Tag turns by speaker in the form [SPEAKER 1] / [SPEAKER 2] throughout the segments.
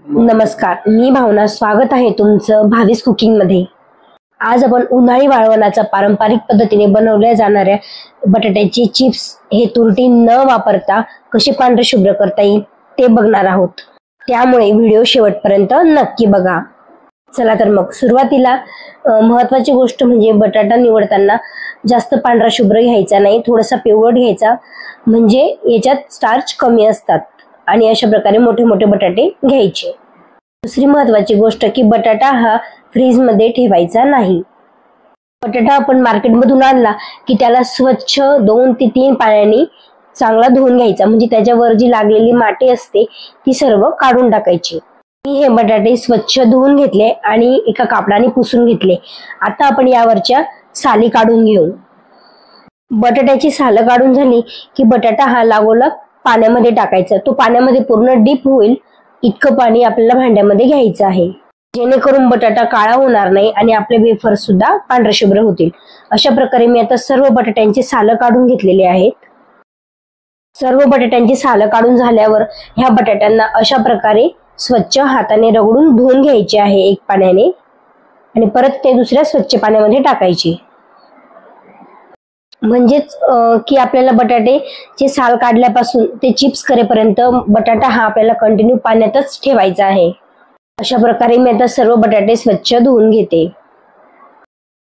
[SPEAKER 1] नमस्कार, मी भावना. स्वागत आहे तुमचं भावीस कुकिंग मध्ये. आज आपण उन्हाळी वाळवणाचा पारंपरिक पद्धतीने बनवल्या जाणाऱ्या बटाट्याचे चिप्स हे तुरटी न वापरता कसे पांढरे शुभ्र करता येईल ते बघणार आहोत. त्यामुळे व्हिडिओ शेवटपर्यंत नक्की बघा. चला तर मग सुरुवातीला महत्त्वाची गोष्ट म्हणजे बटाटा निवडताना जास्त पांढरा शुभ्र घ्यायचा नाही, थोडासा पिवळट घ्यायचा, म्हणजे याच्यात स्टार्च कमी असतात आणि अशा प्रकारे मोठे मोठे बटाटे घ्यायचे. दुसरी महत्त्वाची गोष्ट की बटाटा हा फ्रीज मध्ये ठेवायचा नाही. बटाटा आपण मार्केटमधून आणला की त्याला स्वच्छ 2 ते 3 पाण्याने चांगला धुवून घ्यायचा, म्हणजे त्याच्यावर जी लागलेली माती असते ती सर्व काढून टाकायची. मी हे बटाटे स्वच्छ धुवून घेतले आणि एका कापडाने पुसून घेतले. आता आपण यावरच्या साली काढून घेऊ. बटाट्याची सालं काढून झाली की बटाटा हा लागोलग पाण्यामध्ये टाकायचा. तो पाण्यामध्ये पूर्ण डीप होईल इतकं पाणी आपल्याला भांड्यामध्ये घ्यायचं आहे, जेणेकरून बटाटा काळा होणार नाही आणि आपले वेफर्स सुद्धा पांढरे शुभ्र होतील. अशा प्रकारे मी आता सर्व बटाट्यांची सालं काढून घेतलेली आहेत. सर्व बटाट्यांची सालं काढून झाल्यावर ह्या बटाट्यांना अशा प्रकारे स्वच्छ हाताने रगडून धुवून घ्यायचे आहे एक पाण्याने, आणि परत ते दुसऱ्या स्वच्छ पाण्यामध्ये टाकायचे. म्हणजेच की आपल्याला बटाट्याचे साल काढल्यापासून ते चिप्स करेपर्यंत बटाटा हा आपल्याला कंटिन्यू पाण्यातच ठेवायचा आहे. अशा प्रकारे मी आता सर्व बटाटे स्वच्छ धुवून घेते.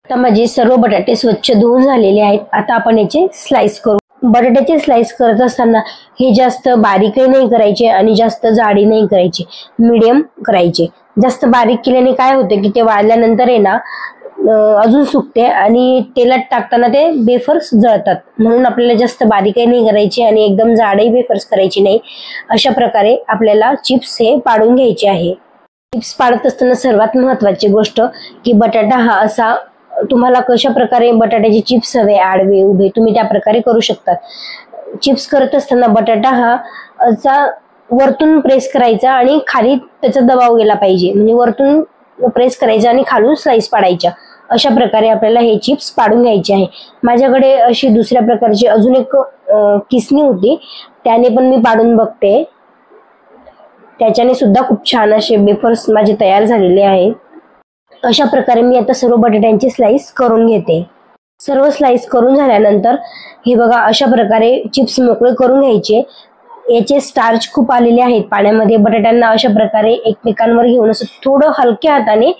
[SPEAKER 1] आता माझे सर्व बटाटे स्वच्छ धुवून झालेले आहेत. आता आपण याचे स्लाइस करू. बटाट्याचे स्लाइस करत असताना हे जास्त बारीकही नाही करायचे आणि जास्त जाडी नाही करायचे, मीडियम करायचे. जास्त बारीक केल्याने काय होते की ते वाळल्यानंतर आहे ना अजून सुकते आणि तेलात टाकताना ते वेफर्स जळतात. म्हणून आपल्याला जास्त बारीकही नाही करायची आणि एकदम जाडही वेफर्स करायची नाही. अशा प्रकारे आपल्याला चिप्स हे पाडून घ्यायचे आहे. चिप्स पाडत असताना सर्वात महत्त्वाची गोष्ट की बटाटा हा असा, तुम्हाला कशा प्रकारे बटाट्याचे चिप्स हवे, आडवे उभे, तुम्ही त्या प्रकारे करू शकता. चिप्स करत असताना बटाटा हा असा वरतून प्रेस करायचा आणि खाली त्याचा दबाव गेला पाहिजे, म्हणजे वरतून प्रेस करायचा आणि खालून स्लाइस पाडायच्या. अशा प्रकारे आपल्याला हे चिप्स पाडून घ्यायचे आहे. माझ्याकडे अशी दुसऱ्या प्रकारची अजून एक किसणी होती, त्याने पण मी पाडून बघते. त्याच्याने सुद्धा खूप छान असे वेफर्स माझे तयार झालेले आहेत. अशा प्रकारे मी आता सर्व बटाट्यांची स्लाइस करून घेते. सर्व स्लाइस करून झाल्यानंतर हे बघा अशा प्रकारे चिप्स मोकळे करून घ्यायचे. याचे स्टार्च खूप आलेले आहेत पाण्यामध्ये. बटाट्यांना अशा प्रकारे एकमेकांवर घेऊन असं थोडं हलक्या हाताने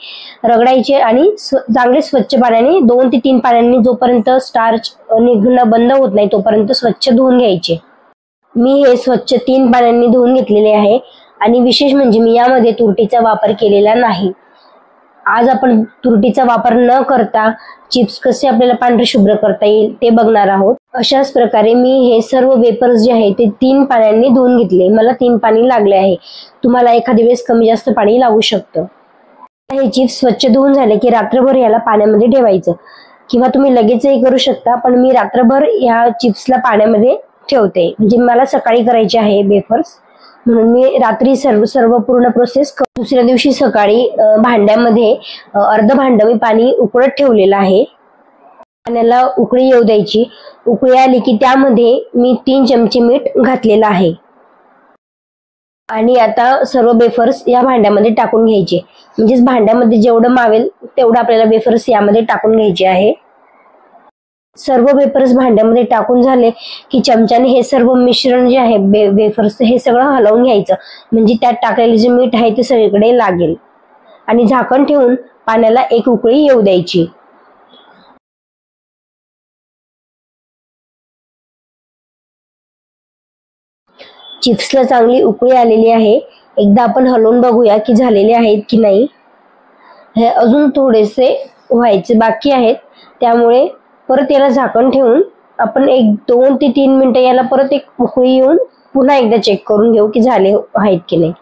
[SPEAKER 1] रगडायचे आणि चांगले स्वच्छ पाण्याने 2 ते 3 पाण्याने जोपर्यंत स्टार्च निघणं बंद होत नाही तोपर्यंत स्वच्छ धुवून घ्यायचे. मी हे स्वच्छ 3 पाण्याने धुवून घेतलेले आहे. आणि विशेष म्हणजे मी यामध्ये तुरटीचा वापर केलेला नाही. आज आपण तुरटीचा वापर न करता चिप्स कसे आपल्याला पांढरे शुभ्र करता येईल ते बघणार आहोत. अशाच प्रकारे मी हे सर्व वेफर्स जे आहे ते 3 पाण्यांनी धुवून घेतले. मला 3 पाणी लागले आहे. तुम्हाला एखाद्या वेळेस कमी जास्त पाणी लागू शकतं. हे चिप्स स्वच्छ धुवून झाले की रात्रभर याला पाण्यामध्ये ठेवायचं, किंवा तुम्ही लगेचही करू शकता, पण मी रात्रभर या चिप्सला पाण्यामध्ये ठेवते. म्हणजे मला सकाळी करायचे आहे वेफर्स, म्हणून मी रात्री सर्व पूर्ण प्रोसेस दुसऱ्या दिवशी सकाळी भांड्यामध्ये अर्ध भांड मी पाणी उकळत ठेवलेलं आहे. पाण्याला उकळी येऊ द्यायची. उकळी आली की त्यामध्ये मी 3 चमचे मीठ घातलेलं आहे. आणि आता सर्व वेफर्स या भांड्यामध्ये टाकून घ्यायचे. म्हणजेच भांड्यामध्ये जेवढं मावेल तेवढं आपल्याला वेफर्स यामध्ये टाकून घ्यायचे आहे. सर्व वेफर्स भांड्यामध्ये टाकून झाले की चमच्याने हे सर्व मिश्रण जे आहे वेफर्स हे सगळं हलवून घ्यायचं, म्हणजे त्यात टाकलेले जे मीठ आहे ते सगळीकडे लागेल. आणि झाकण ठेवून पाण्याला एक उकळी येऊ द्यायची. चिप्सला चांगली उकळी आलेली आहे. एकदा आपण हलवून बघूया की झालेले आहेत की नाही. हे अजून थोडेसे व्हायचे बाकी आहेत, त्यामुळे परत याला झाकण ठेवून आपण 2 ते 3 मिनिटं याला परत एक उकळी येऊन पुन्हा एकदा चेक करून घेऊ की झाले आहेत की नाही.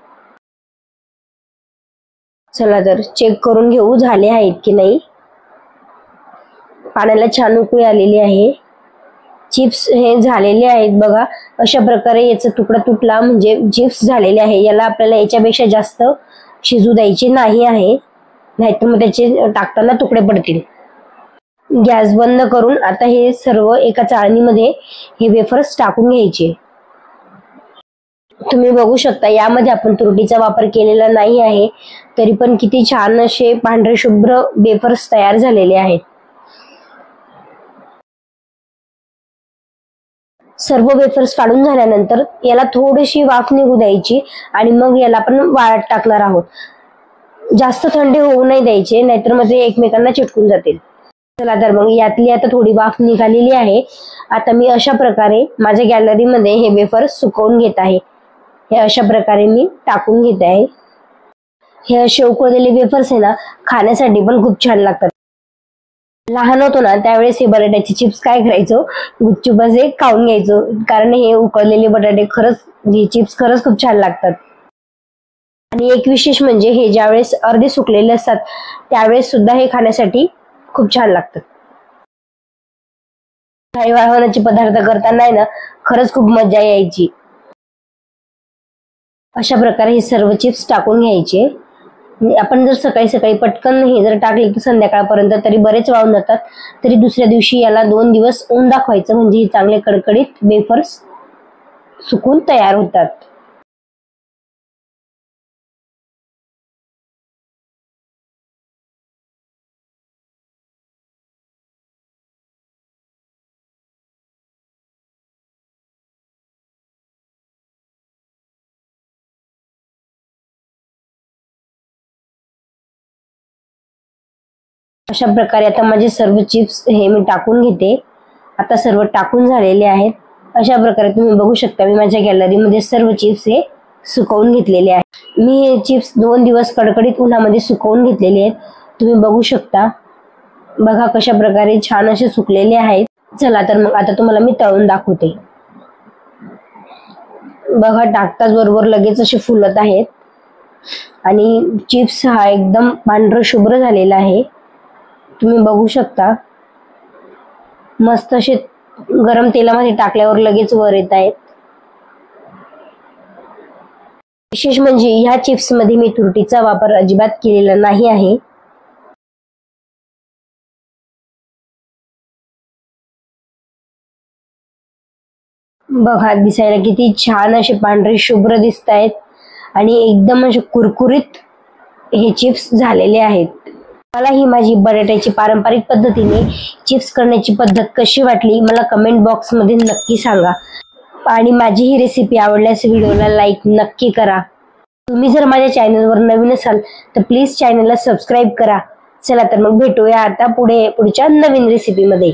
[SPEAKER 1] चला तर चेक करून घेऊ झाले आहेत की नाही. पाण्याला छान उकळी आलेली आहे. चिप्स हे झालेले आहेत बघा. अशा प्रकारे याचा तुकडा तुटला म्हणजे चिप्स झालेले आहे. याला आपल्याला याच्यापेक्षा जास्त शिजू द्यायचे नाही आहे, नाहीतर मग त्याचे टाकताना तुकडे पडतील. गॅस बंद करून आता हे सर्व एका चाळणीमध्ये हे वेफर्स टाकून घ्यायचे. तुम्ही बघू शकता यामध्ये आपण तुरटीचा वापर केलेला नाही आहे, तरी पण किती छान असे पांढरे शुभ्र वेफर्स तयार झालेले आहेत। सर्व वेफर्स काढून झाल्यानंतर याला थोडीशी वाफ निघू द्यायची आणि मग याला आपण वाळत टाकणार आहोत। जास्त थंडी होऊ नाही द्यायचे, नाहीतर मग ते एकमेकांना चिटकून जातील। चला तर मग यातली आता थोडी वाफ निघालेली आहे। आता मी अशा प्रकारे माझ्या गॅलरीमध्ये हे वेफर्स सुकवून घेत आहे। हे अशा प्रकारे मी टाकून घेत आहे। हे असे उकळलेले वेफर्स आहे ना, खाण्यासाठी पण खूप छान लागतात। लहान होतो ना त्यावेळेस हे बटाट्याचे चिप्स काय करायचो, गुपचूप असे खाऊन घ्यायचो, कारण हे उकळलेले बटाटे खरंच, हे चिप्स खरंच खूप छान लागतात। आणि एक विशेष म्हणजे हे ज्यावेळेस अर्धे सुकलेले असतात त्यावेळेस सुद्धा हे खाण्यासाठी खूप छान लागतात। काही वाळवणाचे पदार्थ करताना आहे ना, खरंच खूप मजा यायची। अशा प्रकारे हे सर्व चिप्स टाकून घ्यायचे। आपण जर सकाळी सकाळी पटकन हे जर टाकले तर संध्याकाळपर्यंत तरी बरेच वाळून जातात। तरी दुसऱ्या दिवशी याला 2 दिवस ऊन दाखवायचं, म्हणजे हे चांगले कडकडीत वेफर्स सुकून तयार होतात। अशा प्रकारे आता माझे सर्व चिप्स हे मी टाकून घेते। आता सर्व टाकून झालेले आहेत। अशा प्रकारे तुम्ही बघू शकता मी माझ्या गॅलरीमध्ये सर्व चिप्स हे सुकवून घेतलेले आहेत। मी हे चिप्स 2 दिवस कडकडीत उन्हामध्ये सुकवून घेतलेले आहेत। तुम्ही बघू शकता, बघा कशा प्रकारे छान असे सुकलेले आहेत। चला तर मग आता तुम्हाला मी तळून दाखवते। बघा टाकताच बरोबर लगेच असे फुलत आहेत आणि चिप्स हा एकदम पांढरा शुभ्र झालेला आहे। तुम्ही बघू शकता, मस्त असे गरम तेलामध्ये टाकल्यावर लगेच वर येत आहेत। विशेष म्हणजे ह्या चिप्स मध्ये मी तुरटीचा वापर अजिबात केलेला नाही आहे। बघा दिसायला किती छान असे पांढरे शुभ्र दिसत आहेत आणि एकदम असे कुरकुरीत हे चिप्स झालेले आहेत। मला ही माझी बटाट्याची पारंपरिक पद्धतीने चिप्स करण्याची पद्धत कशी वाटली मला कमेंट बॉक्स मध्ये नक्की सांगा। आणि माझी ही रेसिपी आवडल्यास व्हिडिओला लाईक नक्की करा। तुम्ही जर माझ्या चॅनलवर नवीन असाल तर प्लीज चॅनलला सबस्क्राईब करा। चला तर मग भेटूया आता पुढच्या नवीन रेसिपी मध्ये।